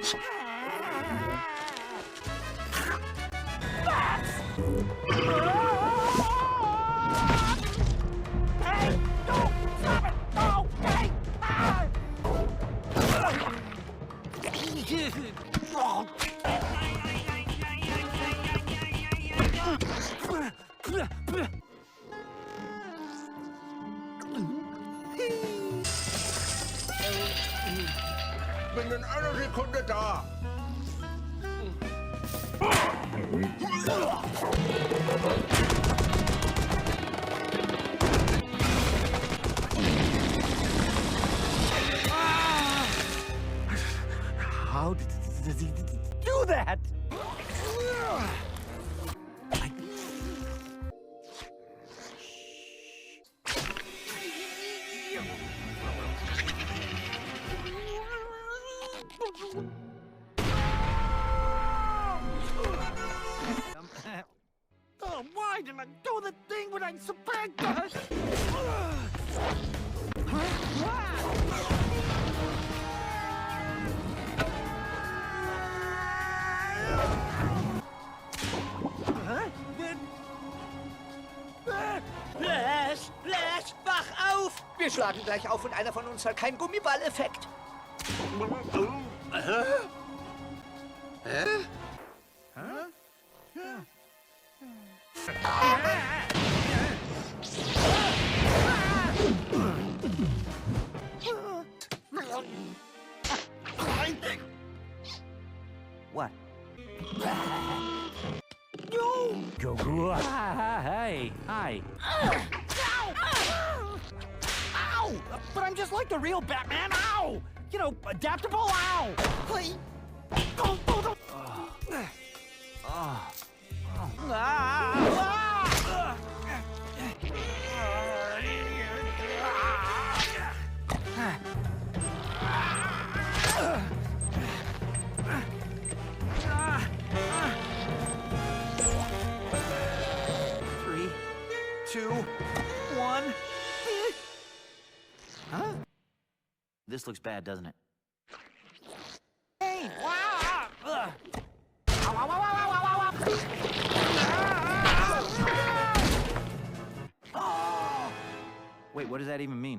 Hey! No! Stop it! No! Hey! Ah! Bin in einer Sekunde da. How does he do that? Oh, why did I do the thing when I'm supposed to? Flash, wach auf! Wir schlagen gleich auf und einer von uns hat keinen Gummiball-Effekt. What? No! Go. Hey, hi. Ow! But I'm just like the real Batman. Ow! You know, adaptable. Ow! Please. Three, two, one. Huh? This looks bad, doesn't it? Hey! Wow! Ow, ow, ow, ow, ow, ow, ow. Wait, what does that even mean?